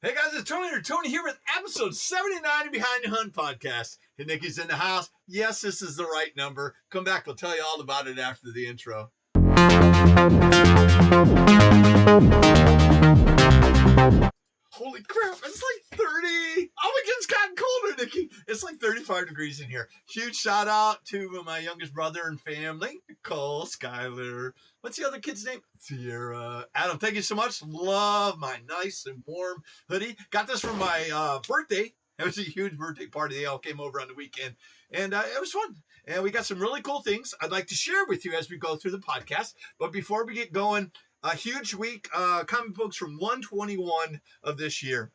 Hey guys, it's Tony here with episode 79 of Behind the Hunt podcast. Hey, Nikki's in the house. Yes, this is the right number. Come back, we'll tell you all about it after the intro. Holy crap, it's like 30. Oh, it gets gotten colder, Nikki. It's like 35 degrees in here. Huge shout out to my youngest brother and family, Cole, Skyler. What's the other kid's name? Sierra. Adam, thank you so much. Love my nice and warm hoodie. Got this for my birthday. It was a huge birthday party. They all came over on the weekend, and it was fun. And we got some really cool things I'd like to share with you as we go through the podcast. But before we get going, a huge week, comic books from 121 of this year.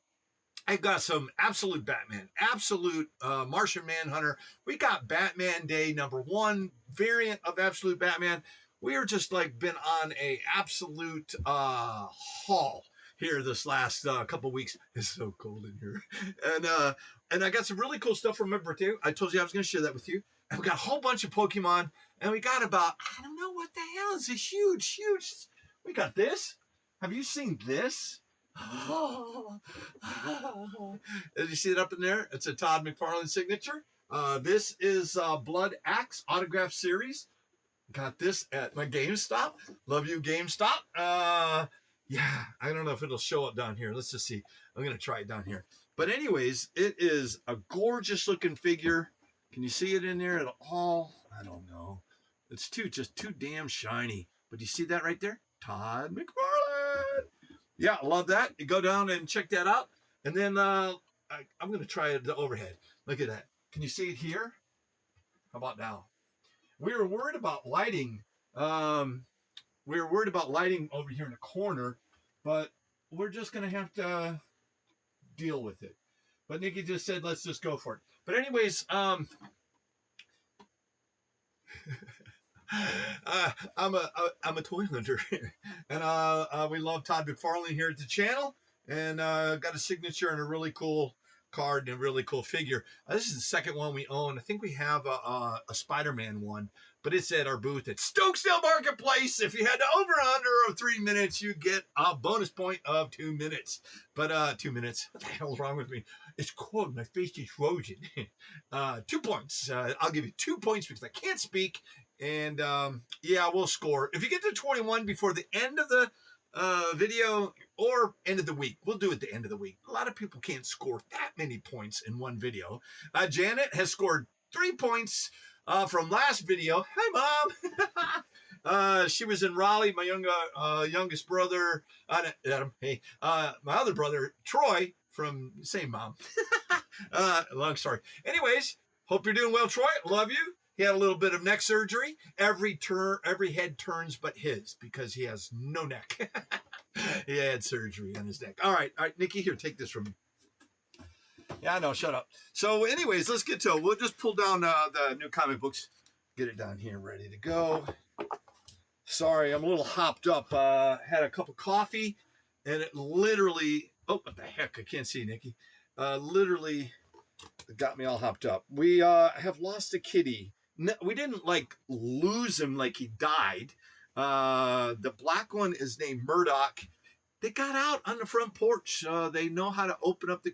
I got some absolute Batman, absolute Martian Manhunter. We got Batman Day #1 variant of absolute Batman. We are just like been on a absolute haul here this last couple weeks. It's so cold in here, and I got some really cool stuff from my birthday. I told you I was going to share that with you. And we got a whole bunch of Pokemon, and we got about, I don't know what the hell is a huge. We got this. Have you seen this? Did you see it up in there? It's a Todd McFarlane signature. This is Blood Axe autograph series. Got this at my GameStop. Love you, GameStop. Yeah, I don't know if it'll show up down here. Let's just see. I'm going to try it down here. But anyways, it is a gorgeous looking figure. Can you see it in there at all? I don't know. It's just too damn shiny. But you see that right there? Todd McFarlane. Yeah, I love that. You go down and check that out. And then I'm going to try the overhead. Look at that. Can you see it here? How about now? We were worried about lighting. We were worried about lighting over here in the corner, but we're just going to have to deal with it. But Nikki just said, let's just go for it. But anyways, I'm a toy hunter, and we love Todd McFarlane here at the channel, and got a signature and a really cool card and a really cool figure. This is the second one we own. I think we have a Spider-Man one, but it's at our booth at Stokesdale Marketplace. If you had the over/under of 3 minutes, you get a bonus point of 2 minutes. But 2 minutes, what the hell's wrong with me? It's cold. My face is frozen. 2 points. I'll give you 2 points because I can't speak. And yeah, we'll score. If you get to 21 before the end of the video or end of the week, we'll do it at the end of the week. A lot of people can't score that many points in one video. Janet has scored 3 points from last video. Hi, Mom. She was in Raleigh. My youngest brother, Adam. Hey, my other brother, Troy, from same mom. Long story. Anyways, hope you're doing well, Troy. Love you. He had a little bit of neck surgery. Every head turns but his because he has no neck. He had surgery on his neck. All right, Nikki, here, take this from me. Yeah, I know, shut up. So anyways, let's get to it. We'll just pull down the new comic books. Get it down here, ready to go. Sorry, I'm a little hopped up. Had a cup of coffee, and it literally, oh, what the heck, I can't see, Nikki. Literally got me all hopped up. We have lost a kitty. No, we didn't like lose him like he died. The black one is named Murdoch. They got out on the front porch. They know how to open up the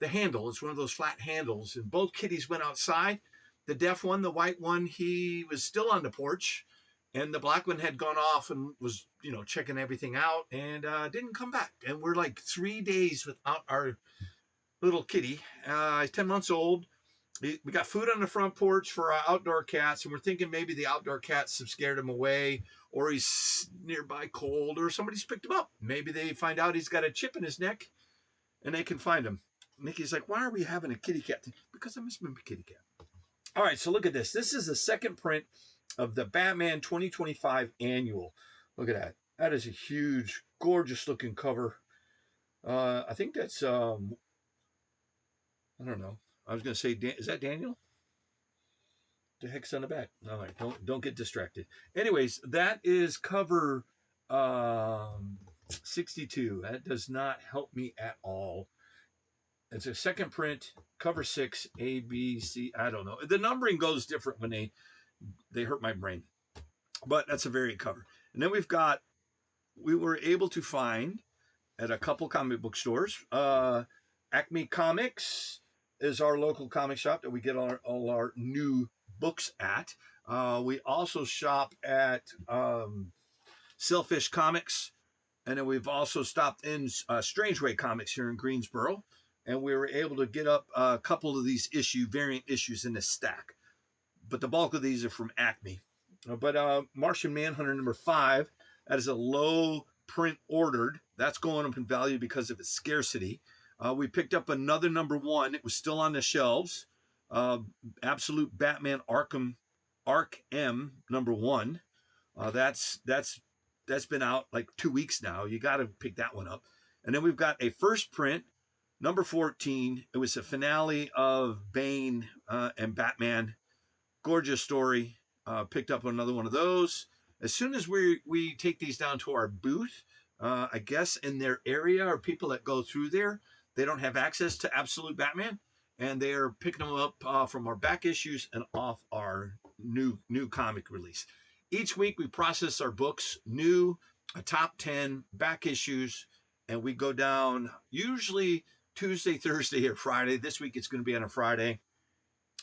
handle. It's one of those flat handles. And both kitties went outside. The deaf one, the white one, he was still on the porch. And the black one had gone off and was, checking everything out and didn't come back. And we're like 3 days without our little kitty. He's 10 months old. We got food on the front porch for our outdoor cats, and we're thinking maybe the outdoor cats have scared him away, or he's nearby cold, or somebody's picked him up. Maybe they find out he's got a chip in his neck, and they can find him. Nikki's like, why are we having a kitty cat? Because I miss my kitty cat. All right, so look at this. This is the second print of the Batman 2025 annual. Look at that. That is a huge, gorgeous-looking cover. I think that's, I don't know. I was going to say, is that Daniel? The heck's on the back? All right, don't get distracted. Anyways, that is cover 62. That does not help me at all. It's a second print, cover 6, A, B, C. I don't know. The numbering goes different when they hurt my brain. But that's a variant cover. And then we were able to find at a couple comic book stores. Acme Comics is our local comic shop that we get all our new books at. We also shop at Sailfish Comics, and then we've also stopped in Strange Way Comics here in Greensboro, and we were able to get up a couple of these variant issues in the stack. But the bulk of these are from Acme. But Martian Manhunter #5, that is a low print ordered. That's going up in value because of its scarcity. We picked up another #1. It was still on the shelves. Absolute Batman Arkham #1. That's been out like 2 weeks now. You got to pick that one up. And then we've got a first print #14. It was a finale of Bane and Batman. Gorgeous story. Picked up another one of those. As soon as we take these down to our booth, I guess in their area or people that go through there, they don't have access to Absolute Batman, and they are picking them up from our back issues and off our new comic release. Each week we process our books, new, a top 10, back issues, and we go down usually Tuesday, Thursday, or Friday. This week it's going to be on a Friday,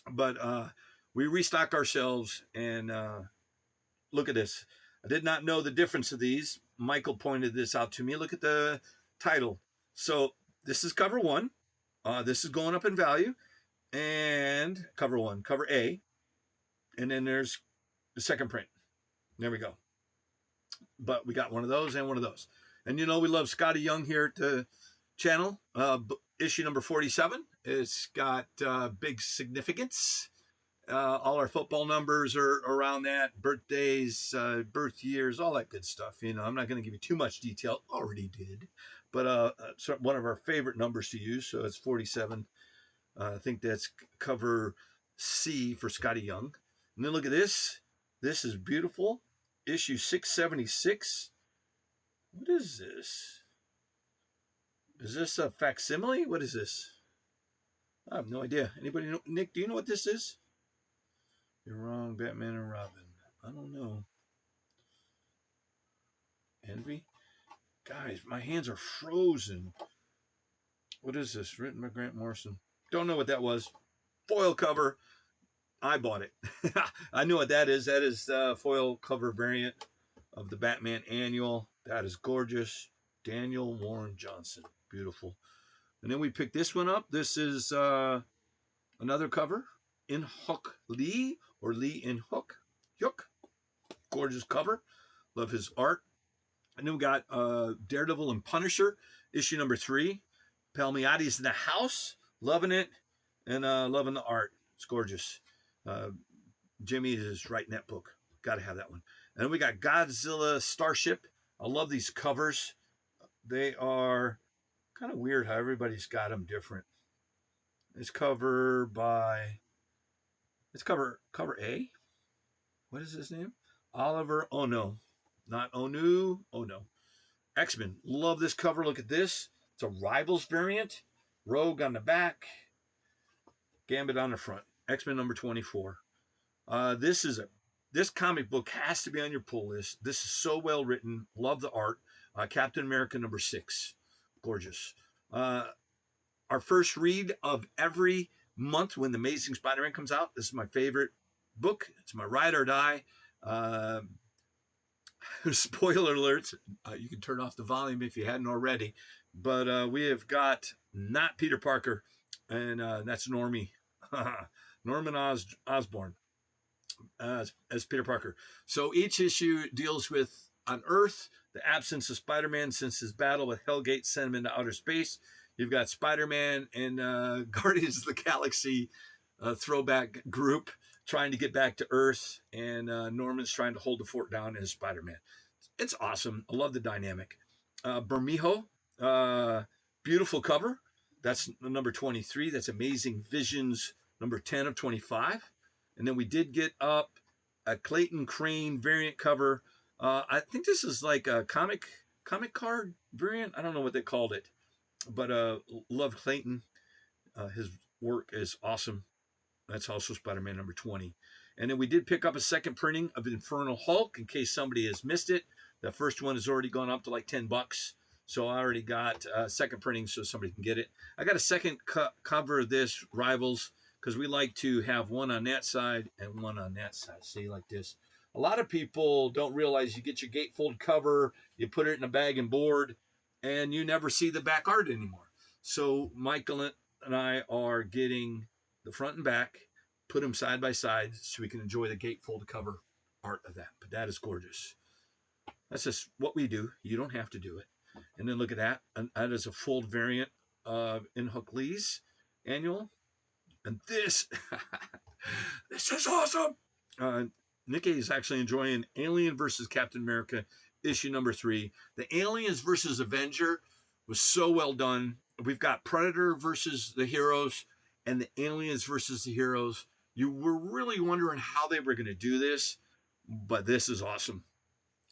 but we restock ourselves. And look at this. I did not know the difference of these. Michael pointed this out to me. Look at the title. So this is cover 1. This is going up in value. And cover 1, cover A. And then there's the second print. There we go. But we got one of those and one of those. And you know we love Scotty Young here at the channel. Issue #47. It's got big significance. All our football numbers are around that, birthdays, birth years, all that good stuff. You know, I'm not going to give you too much detail. Already did. But it's one of our favorite numbers to use. So it's 47. I think that's cover C for Scotty Young. And then look at this. This is beautiful. Issue 676. What is this? Is this a facsimile? What is this? I have no idea. Anybody know? Nick, do you know what this is? You're wrong, Batman and Robin. I don't know. Envy? Guys, my hands are frozen. What is this? Written by Grant Morrison. Don't know what that was. Foil cover. I bought it. I know what that is. That is the foil cover variant of the Batman Annual. That is gorgeous. Daniel Warren Johnson. Beautiful. And then we picked this one up. This is another cover. In Hook Lee, or Lee in Hook. Hook. Gorgeous cover. Love his art. And then we got Daredevil and Punisher, issue #3. Palmiotti's in the house. Loving it. And loving the art. It's gorgeous. Jimmy is writing that book. Got to have that one. And then we got Godzilla Starship. I love these covers. They are kind of weird how everybody's got them different. It's cover A. What is his name? Oliver Ono. Not Onu. Ono. X-Men. Love this cover. Look at this. It's a Rivals variant. Rogue on the back. Gambit on the front. X-Men #24. This comic book has to be on your pull list. This is so well written. Love the art. Captain America #6. Gorgeous. Our first read of every month when The Amazing Spider-Man comes out. This is my favorite book. It's my ride or die. Spoiler alerts. You can turn off the volume if you hadn't already. But we have got not Peter Parker, and that's Normie. Norman Osborn as Peter Parker. So each issue deals with, on Earth, the absence of Spider-Man since his battle with Hellgate sent him into outer space. You've got Spider-Man and Guardians of the Galaxy throwback group trying to get back to Earth, and Norman's trying to hold the fort down as Spider-Man. It's awesome. I love the dynamic. Bermejo, beautiful cover. That's #23. That's Amazing Visions #10 of 25. And then we did get up a Clayton Crane variant cover. I think this is like a comic card variant. I don't know what they called it, but love Clayton. His work is awesome. That's also Spider-Man #20. And then we did pick up a second printing of Infernal Hulk in case somebody has missed it. The first one has already gone up to like $10. So I already got second printing so somebody can get it. I got a second cover of this, Rivals, because we like to have one on that side and one on that side. See, like this. A lot of people don't realize you get your gatefold cover, you put it in a bag and board, and you never see the back art anymore. So Michael and I are getting the front and back, put them side by side so we can enjoy the gatefold cover art of that. But that is gorgeous. That's just what we do. You don't have to do it. And then look at that. And that is a fold variant of In Hook Lee's annual. And this, this is awesome. Nikki is actually enjoying Alien versus Captain America, issue number 3. The Aliens versus Avenger was so well done. We've got Predator versus the heroes and the Aliens versus the heroes. You were really wondering how they were going to do this, but this is awesome.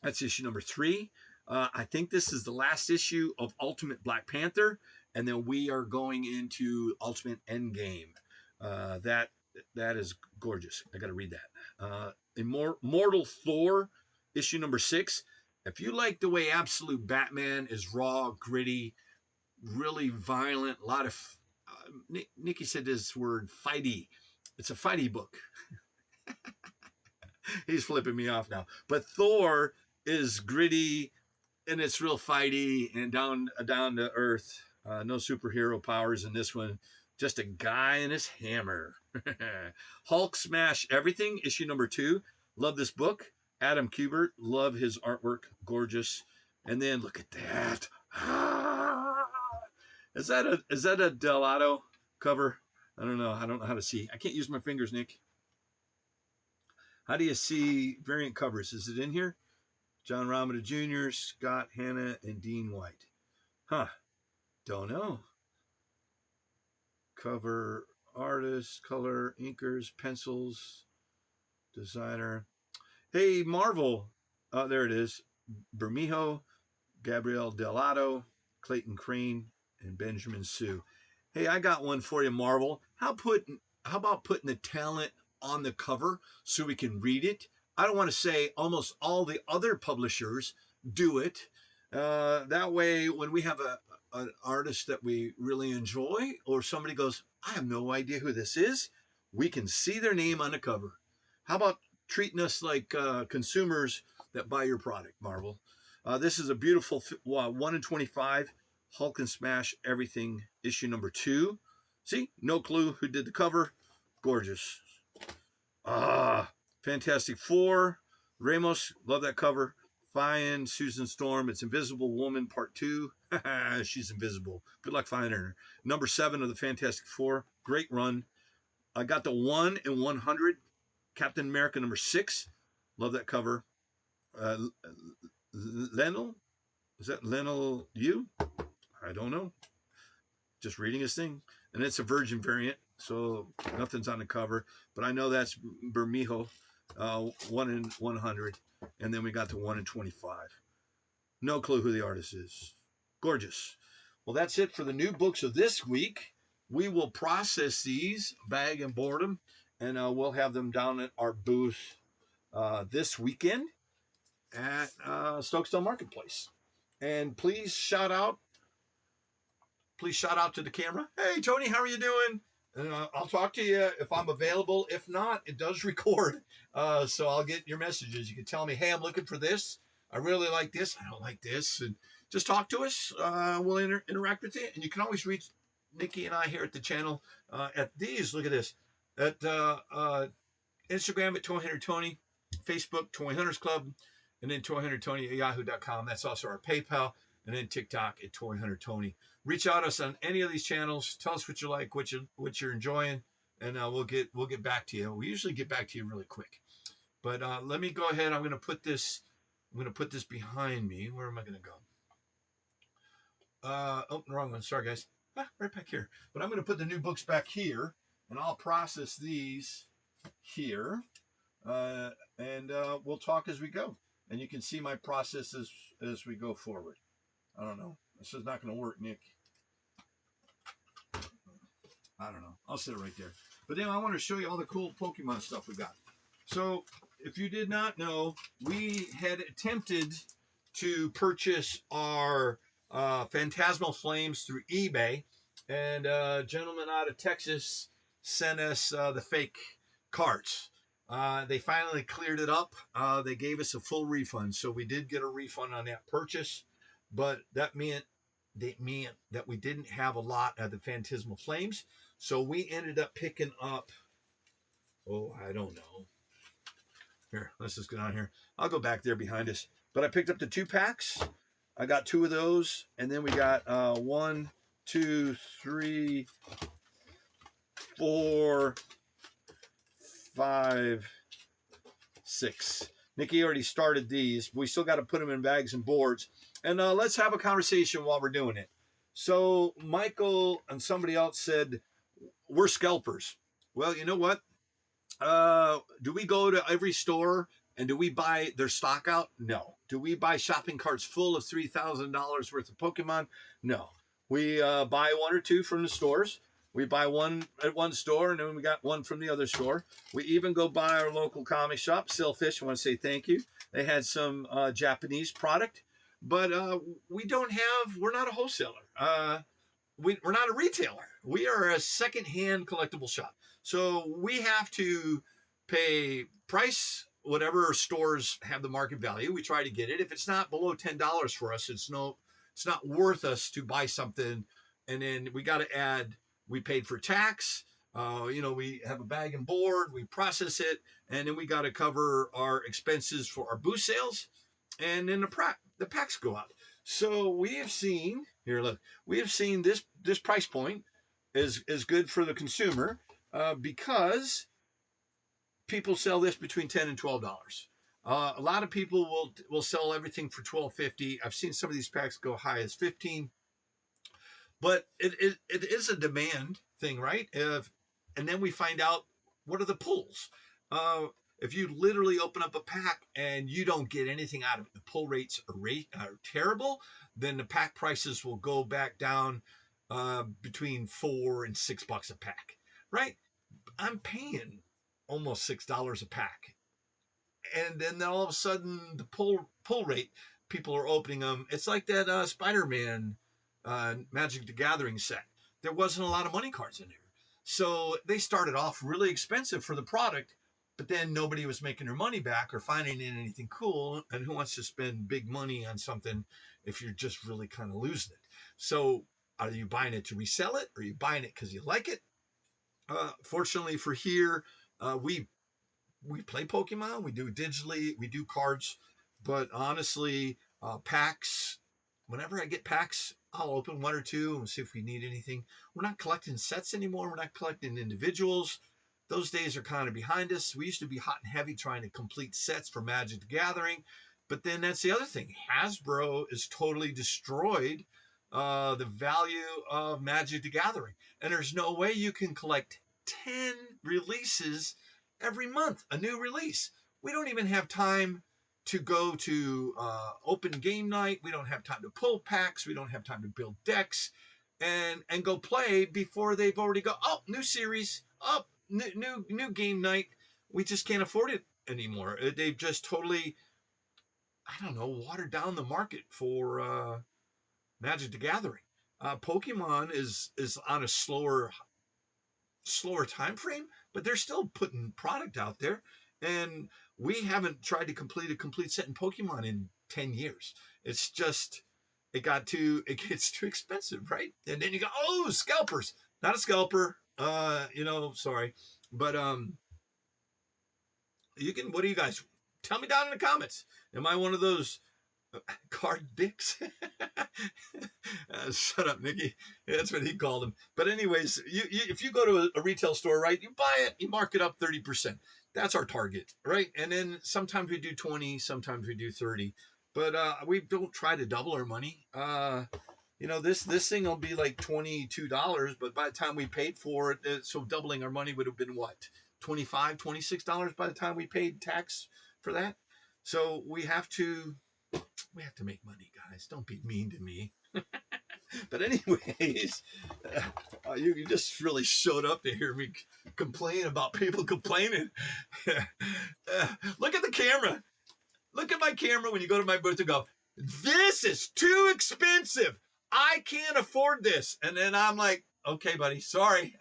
That's issue number 3. I think this is the last issue of Ultimate Black Panther, and then we are going into Ultimate Endgame. That is gorgeous. I got to read that. Immortal Thor, issue number 6. If you like the way Absolute Batman is raw, gritty, really violent, a lot of Nikki said this word, fighty. It's a fighty book. He's flipping me off now. But Thor is gritty, and it's real fighty and down to earth. No superhero powers in this one. Just a guy and his hammer. Hulk Smash Everything, issue number 2. Love this book. Adam Kubert, love his artwork. Gorgeous. And then look at that. Is that a Delato cover? I don't know. I don't know how to see. I can't use my fingers, Nick. How do you see variant covers? Is it in here? John Romita Jr., Scott Hanna, and Dean White. Huh. Don't know. Cover artist, color, inkers, pencils, designer. Hey, Marvel. There it is. Bermejo, Gabriel Delato, Clayton Crane, and Benjamin Sue. Hey, I got one for you, Marvel. How about putting the talent on the cover so we can read it? I don't want to say almost all the other publishers do it. That way, when we have an artist that we really enjoy, or somebody goes, I have no idea who this is, we can see their name on the cover. How about treating us like consumers that buy your product, Marvel? This is a beautiful 1 in 25 Hulk and Smash Everything issue number 2. See, no clue who did the cover. Gorgeous. Fantastic Four. Ramos, love that cover. Find Susan Storm. It's Invisible Woman Part 2. She's invisible. Good luck finding her. Number 7 of the Fantastic Four. Great run. I got the 1 in 100. Captain America number 6. Love that cover. Lionel? Is that Lionel Yu? I don't know. Just reading his thing. And it's a Virgin variant, so nothing's on the cover. But I know that's Bermejo, 1 in 100. And then we got the 1 in 25. No clue who the artist is. Gorgeous. Well, that's it for the new books of this week. We will process these, bag and board them, and we'll have them down at our booth this weekend at Stokesdale Marketplace. And please shout out to the camera. Hey, Tony, how are you doing? And I'll talk to you if I'm available. If not, it does record. So I'll get your messages. You can tell me, hey, I'm looking for this. I really like this. I don't like this. And just talk to us. We'll interact with you. And you can always reach Nikki and I here at the channel at these. Look at this. At Instagram at Toy Hunter Tony, Facebook, Toy Hunters Club, and then Toy Hunter Tony at yahoo.com. That's also our PayPal. And then TikTok at Toy Hunter Tony. Reach out to us on any of these channels. Tell us what you like, what you're enjoying, and we'll get back to you. We usually get back to you really quick. But let me go ahead. I'm going to put this behind me. Where am I going to go? Oh, wrong one. Sorry, guys. Right back here. But I'm going to put the new books back here, and I'll process these here, and we'll talk as we go. And you can see my process as we go forward. I don't know. This is not going to work, Nick. I don't know. I'll sit it right there. But then I want to show you all the cool Pokemon stuff we got. So, if you did not know, we had attempted to purchase our Phantasmal Flames through eBay, and a gentleman out of Texas sent us the fake cards. They finally cleared it up. They gave us a full refund, so we did get a refund on that purchase, but that meant that we didn't have a lot of the Phantasmal Flames, so we ended up picking up. Oh, I don't know. Here, let's just get on here. I'll go back there behind us. But I picked up the 2-packs. I got 2 of those, and then we got 1, 2, 3, 4, 5, 6. Nikki already started these. We still got to put them in bags and boards. And let's have a conversation while we're doing it. So Michael and somebody else said, we're scalpers. Well, you know what? Do we go to every store and do we buy their stock out? No. Do we buy shopping carts full of $3,000 worth of Pokemon? No. We buy 1 or 2 from the stores. We buy 1 at one store, and then we got 1 from the other store. We even go by our local comic shop, Sailfish. I want to say thank you. They had some Japanese product, but we're not a wholesaler. We're not a retailer. We are a secondhand collectible shop. So we have to pay price, whatever stores have the market value. We try to get it. If it's not below $10 for us, it's not worth us to buy something. And then we got to add, we paid for tax. We have a bag and board, we process it, and then we got to cover our expenses for our booth sales. And then the packs go out. So we have seen this price point is good for the consumer because people sell this between $10 and $12. A lot of people will sell everything for $12.50. I've seen some of these packs go high as $15, but it is a demand thing, right? And then we find out, what are the pulls? If you literally open up a pack and you don't get anything out of it, the pull rates are terrible, then the pack prices will go back down between $4 and $6 a pack, right? I'm paying almost $6 a pack. And then all of a sudden the pull rate, people are opening them. It's like that Spider-Man Magic the Gathering set. There wasn't a lot of money cards in there. So they started off really expensive for the product, but then nobody was making their money back or finding anything cool. And who wants to spend big money on something if you're just really kind of losing it? So are you buying it to resell it? Or are you buying it because you like it? Fortunately for here, we play Pokemon. We do digitally. We do cards. But honestly, packs, whenever I get packs, I'll open 1 or 2 and see if we need anything. We're not collecting sets anymore. We're not collecting individuals. Those days are kind of behind us. We used to be hot and heavy trying to complete sets for Magic the Gathering. But then that's the other thing. Hasbro is totally destroyed the value of Magic the Gathering. And there's no way you can collect 10 releases every month, a new release. We don't even have time to go to open game night. We don't have time to pull packs. We don't have time to build decks and go play before they've already got, new series, new game night. We just can't afford it anymore. They've just totally, watered down the market for Magic the Gathering. Pokemon is on a slower time frame, but they're still putting product out there. And we haven't tried to complete a complete set in Pokemon in 10 years. It's just, it gets too expensive, right? And then you go, scalpers. Not a scalper, sorry. But what do you guys, tell me down in the comments. Am I one of those card dicks? Shut up, Nikki. That's what he called them. But anyways, if you go to a retail store, right, you buy it, you mark it up 30%. That's our target, right? And then sometimes we do 20, sometimes we do 30, but we don't try to double our money. This thing will be like $22, but by the time we paid for it, so doubling our money would have been what? $25, $26 by the time we paid tax for that. So we have to make money, guys. Don't be mean to me. But anyways, you just really showed up to hear me complain about people complaining. Look at the camera. Look at my camera when you go to my booth and go, this is too expensive. I can't afford this. And then I'm like, okay, buddy, sorry.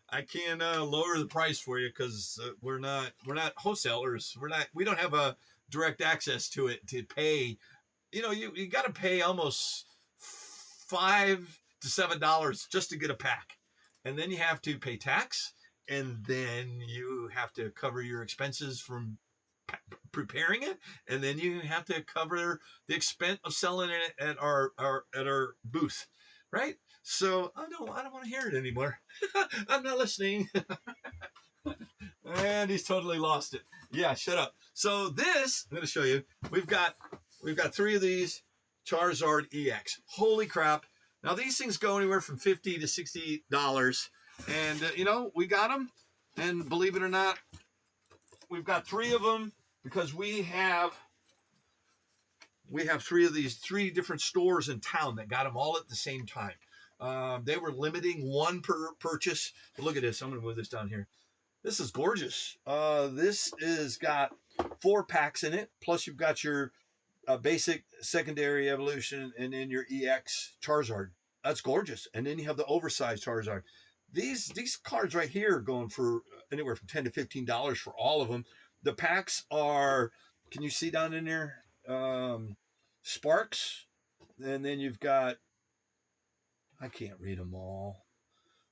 I can't lower the price for you because we're not wholesalers. We don't have a direct access to it to pay. You know, you got to pay almost $5 to $7 just to get a pack. And then you have to pay tax. And then you have to cover your expenses from preparing it, and then you have to cover the expense of selling it at our booth, right? So I don't want to hear it anymore. I'm not listening. And he's totally lost it. Yeah, shut up. So this, I'm going to show you. We've got 3 of these Charizard EX. Holy crap! Now these things go anywhere from $50 to $60, and you know, we got them, and believe it or not, we've got 3 of them because we have 3 of these 3 different stores in town that got them all at the same time. They were limiting 1 per purchase. But look at this. I'm going to move this down here. This is gorgeous. This is got 4 packs in it. Plus you've got your basic, secondary, evolution, and then your EX Charizard. That's gorgeous. And then you have the oversized Charizard. These cards right here are going for anywhere from $10 to $15 for all of them. The packs are, can you see down in there? Sparks. And then you've got, I can't read them all.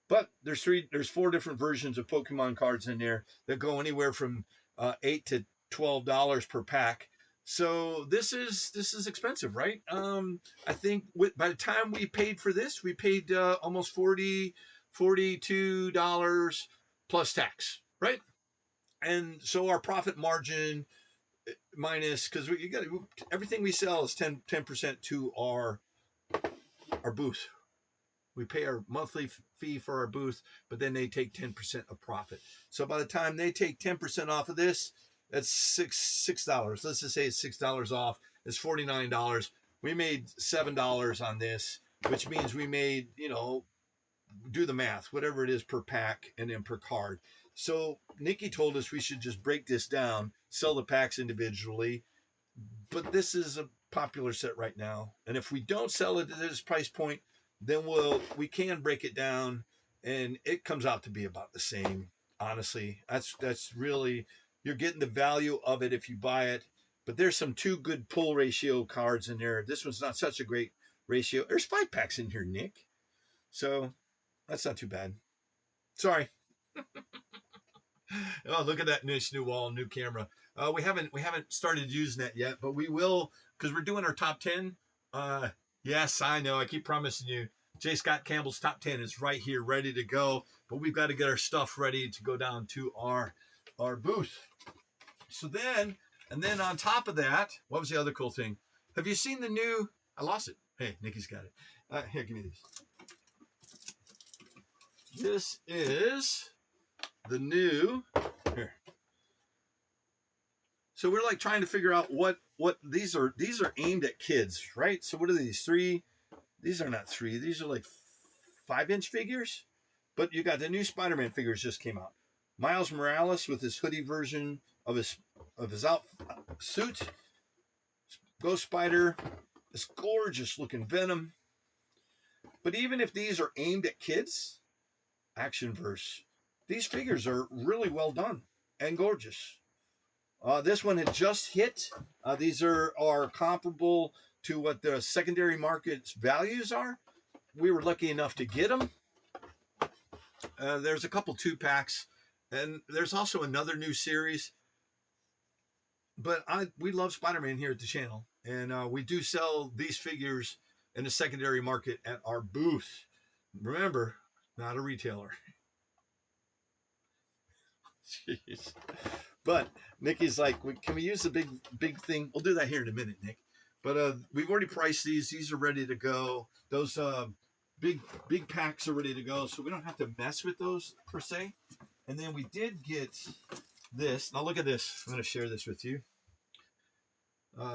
But there's 4 different versions of Pokemon cards in there that go anywhere from $8 to $12 per pack. So this is expensive, right? I think by the time we paid for this, we paid almost $42 plus tax, right? And so our profit margin minus, because you got everything we sell is 10% to our booth. We pay our monthly fee for our booth, but then they take 10% of profit. So by the time they take 10% off of this, that's $6. Let's just say it's $6 off. It's $49. We made $7 on this, which means we made, you know, do the math, whatever it is per pack and then per card. So Nikki told us we should just break this down, sell the packs individually. But this is a popular set right now. And if we don't sell it at this price point, then we can break it down and it comes out to be about the same. Honestly, that's really, you're getting the value of it if you buy it. But there's some 2 good pull ratio cards in there. This one's not such a great ratio. There's 5 packs in here, Nick. So that's not too bad. Sorry. Oh, look at that nice new wall, new camera. We haven't started using that yet, but we will, because we're doing our top 10. Yes, I know. I keep promising you. J. Scott Campbell's top 10 is right here, ready to go. But we've got to get our stuff ready to go down to our booth. So then, and then on top of that, what was the other cool thing? Have you seen the new? I lost it. Hey, Nikki's got it. Here, give me this. This is the new. Here. So we're like trying to figure out what these are aimed at kids, right? So what are these? 3? These are not 3. These are like 5-inch figures. But you got the new Spider-Man figures just came out. Miles Morales with his hoodie version of his suit. Ghost Spider. This gorgeous looking Venom. But even if these are aimed at kids, Actionverse, these figures are really well done and gorgeous. This one had just hit. These are comparable to what the secondary market's values are. We were lucky enough to get them. There's a couple 2 packs, and there's also another new series. But we love Spider-Man here at the channel, and we do sell these figures in the secondary market at our booth. Remember, not a retailer. Jeez. But Nikki's like, can we use the big thing? We'll do that here in a minute, Nick. But we've already priced these. These are ready to go. Those big packs are ready to go, so we don't have to mess with those per se. And then we did get this. Now look at this. I'm going to share this with you.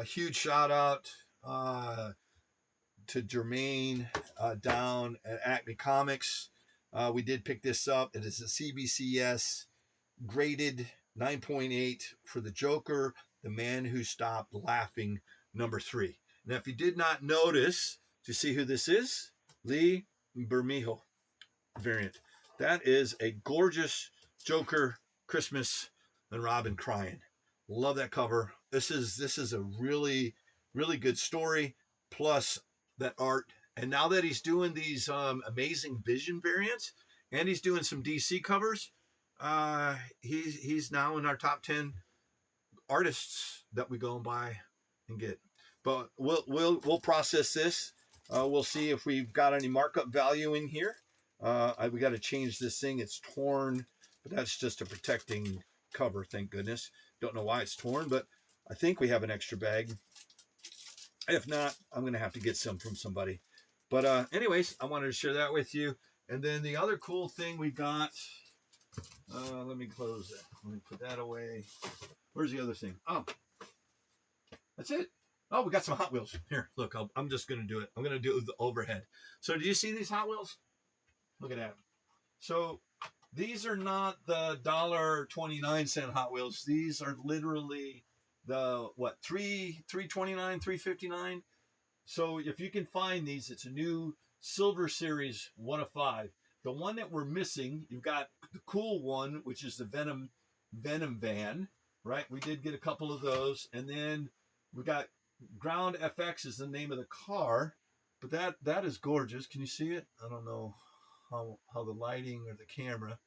Huge shout out to Jermaine down at Acme Comics. We did pick this up. It is a CBCS graded 9.8 for the Joker, The Man Who Stopped Laughing, number 3. Now, if you did not notice, do you see who this is? Lee Bermejo variant. That is a gorgeous Joker, Christmas, and Robin crying. Love that cover. This is a really, really good story. Plus that art. And now that he's doing these amazing Vision variants, and he's doing some DC covers, he's now in our top 10 artists that we go and buy and get. But we'll process this. We'll see if we've got any markup value in here. We got to change this thing. It's torn, but that's just a protecting cover. Thank goodness. Don't know why it's torn, but I think we have an extra bag. If not, I'm going to have to get some from somebody. But anyways, I wanted to share that with you. And then the other cool thing we got, let me close that. Let me put that away. Where's the other thing? Oh, that's it. Oh, we got some Hot Wheels. Here, look, I'm just going to do it. I'm going to do it with the overhead. So do you see these Hot Wheels? Look at that. So these are not the $1.29 Hot Wheels. These are literally the, what, $3.29, $3.59. So if you can find these, it's a new Silver Series 1 of 5. The one that we're missing, you've got the cool one, which is the Venom van, right? We did get a couple of those. And then we got Ground FX is the name of the car, but that is gorgeous. Can you see it? I don't know how the lighting or the camera,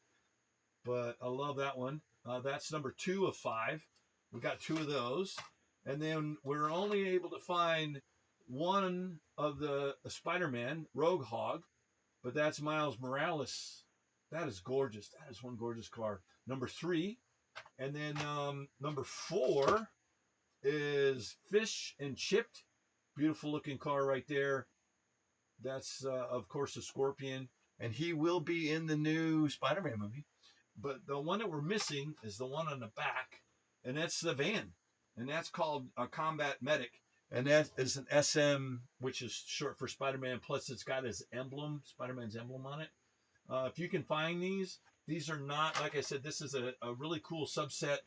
but I love that one. That's number 2 of 5. We got 2 of those. And then we're only able to find one of the Spider-Man, Rogue Hog, but that's Miles Morales. That is gorgeous. That is one gorgeous car. Number 3. And then number 4 is Fish and Chipped. Beautiful looking car right there. That's, of course, a Scorpion. And he will be in the new Spider-Man movie. But the one that we're missing is the one on the back. And that's the van. And that's called a Combat Medic. And that is an SM, which is short for Spider-Man. Plus, it's got his emblem, Spider-Man's emblem on it. If you can find these are not, like I said, this is a really cool subset.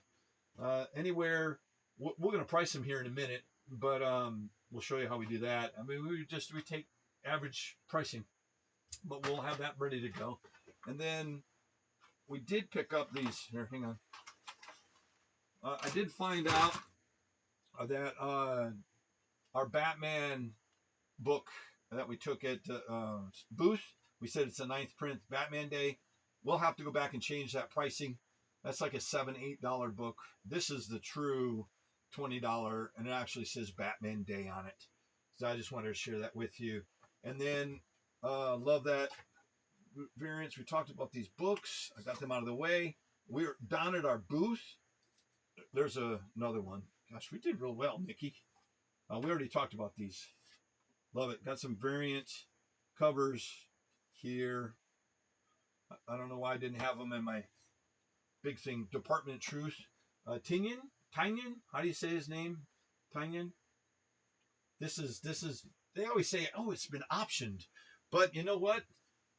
Anywhere, we're going to price them here in a minute, but we'll show you how we do that. I mean, we take average pricing, but we'll have that ready to go. And then we did pick up these. Here, hang on. I did find out that our Batman book that we took at booth, we said it's the 9th print, Batman Day. We'll have to go back and change that pricing. That's like a $7, $8 book. This is the true $20, and it actually says Batman Day on it. So I just wanted to share that with you. And then love that variants. We talked about these books. I got them out of the way. We're down at our booth. There's another one. Gosh, we did real well, Nikki. We already talked about these. Love it. Got some variant covers here. I don't know why I didn't have them in my big thing. Department of Truth. Tynion? How do you say his name? Tynion? This is, they always say, oh, it's been optioned. But you know what?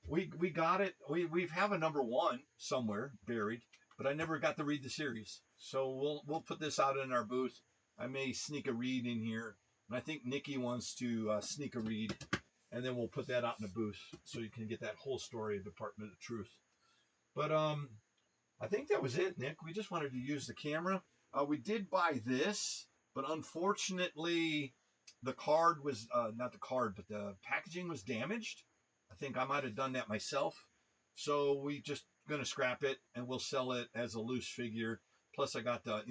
We got it. We have a number 1 somewhere buried, but I never got to read the series. So we'll put this out in our booth. I may sneak a read in here. And I think Nikki wants to sneak a read. And then we'll put that out in the booth so you can get that whole story of Department of Truth. But I think that was it, Nick. We just wanted to use the camera. We did buy this, but unfortunately the card was, not the card, but the packaging was damaged. I think I might have done that myself. So we just going to scrap it and we'll sell it as a loose figure. Plus I got to,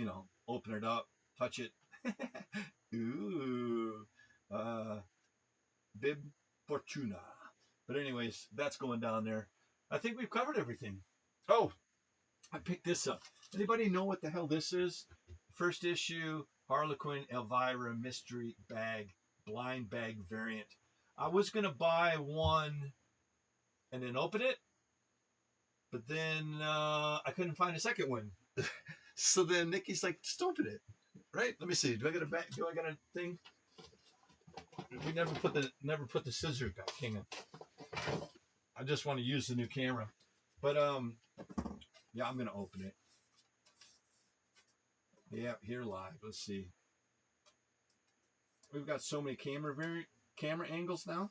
open it up, touch it. Ooh. Bib Fortuna. But anyways, that's going down there. I think we've covered everything. Oh, I picked this up. Anybody know what the hell this is? First issue, Harlequin Elvira mystery bag, blind bag variant. I was going to buy one and then open it, but then I couldn't find a second one. So then Nikki's like, just open it. Right? Let me see. Do I got a bag? Do I got a thing? We never put the scissors back. Hang on. I just want to use the new camera. But yeah, I'm gonna open it. Yeah, here live. Let's see. we've got so many camera angles now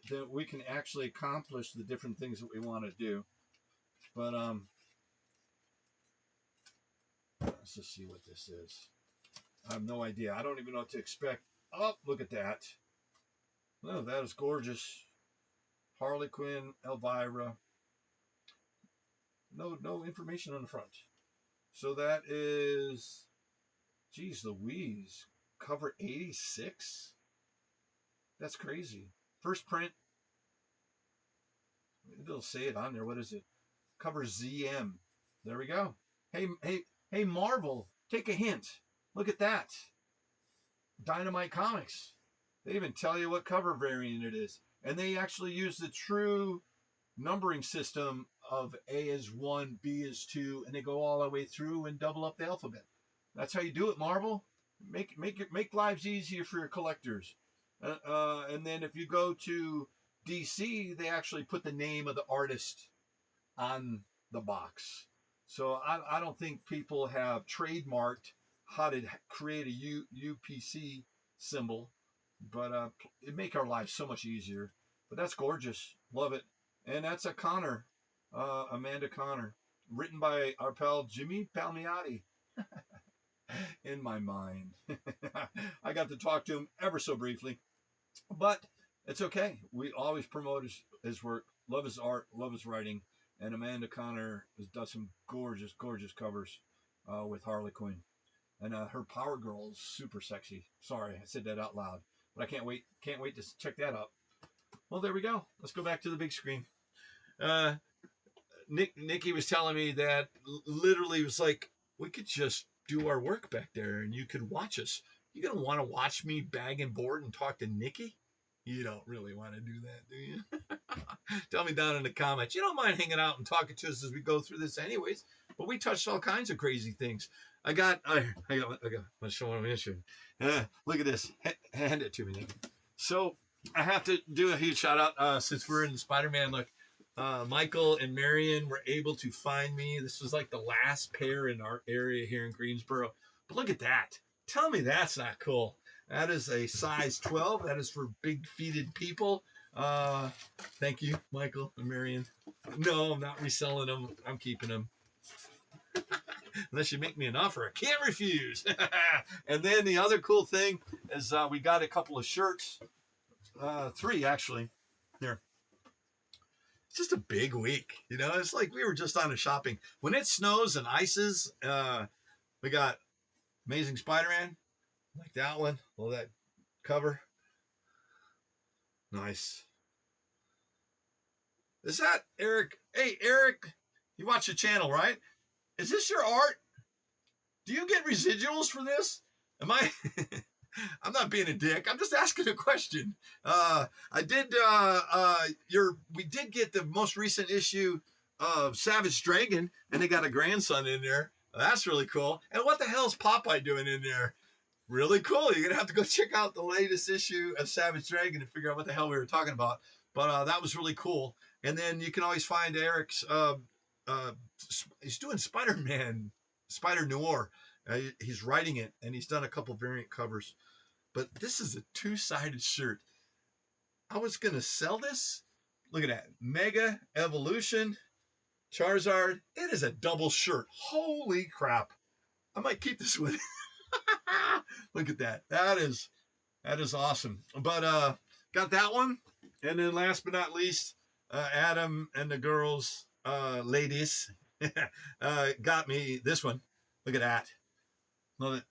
that we can actually accomplish the different things that we want to do. But let's just see what this is. I have no idea. I don't even know what to expect. Oh, look at that. Oh, that is gorgeous. Harley Quinn, Elvira. No information on the front. So that is, geez Louise, cover 86? That's crazy. First print. It'll say it on there. What is it? Cover ZM. There we go. Hey, Marvel, take a hint. Look at that. Dynamite Comics. They even tell you what cover variant it is. And they actually use the true numbering system of A is 1, B is 2, and they go all the way through and double up the alphabet. That's how you do it, Marvel. Make lives easier for your collectors. And then if you go to DC, they actually put the name of the artist on the box. So I don't think people have trademarked how to create a UPC symbol, but it make our lives so much easier. But that's gorgeous. Love it. And that's a Connor, Amanda Connor, written by our pal Jimmy Palmiotti. In my mind. I got to talk to him ever so briefly, but it's okay. We always promote his work, love his art, love his writing, and Amanda Connor has done some gorgeous covers with Harley Quinn. And her Power Girl is super sexy. Sorry, I said that out loud, but I can't wait to check that out. Well, there we go. Let's go back to the big screen. Nikki was telling me that literally was like, we could just do our work back there and you could watch us. You gonna want to watch me bag and board and talk to Nikki? You don't really want to do that, do you? Tell me down in the comments. You don't mind hanging out and talking to us as we go through this anyways. But we touched all kinds of crazy things. I got let's show what I'm issuing. Look at this. Hand it to me, Nick. So I have to do a huge shout out since we're in the Spider-Man look. Michael and Marion were able to find me. This was like the last pair in our area here in Greensboro. But look at that. Tell me that's not cool. That is a size 12. That is for big-feeted people. Thank you, Michael and Marion. No, I'm not reselling them. I'm keeping them. Unless you make me an offer, I can't refuse. And then the other cool thing is we got a couple of shirts. 3, actually. Here. It's just a big week. You know, it's like we were just on a shopping. When it snows and ices, we got Amazing Spider-Man. Like that one. Well, that cover. Nice. Is that Eric? Hey, Eric, you watch the channel, right? Is this your art? Do you get residuals for this? Am I? I'm not being a dick. I'm just asking a question. We did get the most recent issue of Savage Dragon, and they got a grandson in there. That's really cool. And what the hell is Popeye doing in there? Really cool. You're gonna have to go check out the latest issue of Savage Dragon and figure out what the hell we were talking about. But that was really cool. And then you can always find Eric's. He's doing Spider-Man, Spider Noir. He's writing it, and he's done a couple variant covers. But this is a 2-sided shirt. I was going to sell this. Look at that. Mega Evolution Charizard. It is a double shirt. Holy crap. I might keep this one. Look at that. That is awesome. But got that one. And then last but not least, Adam and the girls, ladies, got me this one. Look at that. Love it.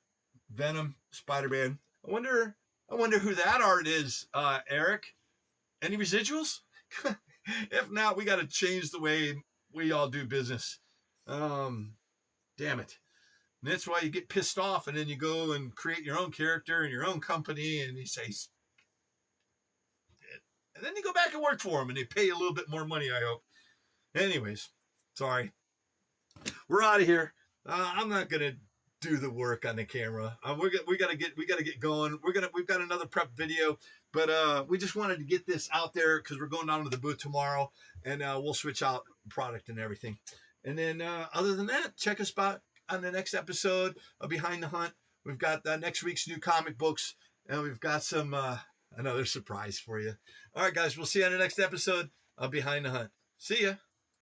Venom, Spider-Man. I wonder who that art is, Eric. Any residuals? If not, we got to change the way we all do business. Damn it. And that's why you get pissed off and then you go and create your own character and your own company and you say, and then you go back and work for them and they pay you a little bit more money, I hope. Anyways, sorry. We're out of here. I'm not going to do the work on the camera. We got to get going. We've got another prep video, but we just wanted to get this out there because we're going down to the booth tomorrow and we'll switch out product and everything. And then other than that, check us out on the next episode of Behind the Hunt. We've got next week's new comic books and we've got some another surprise for you. All right, guys, we'll see you on the next episode of Behind the Hunt. See ya.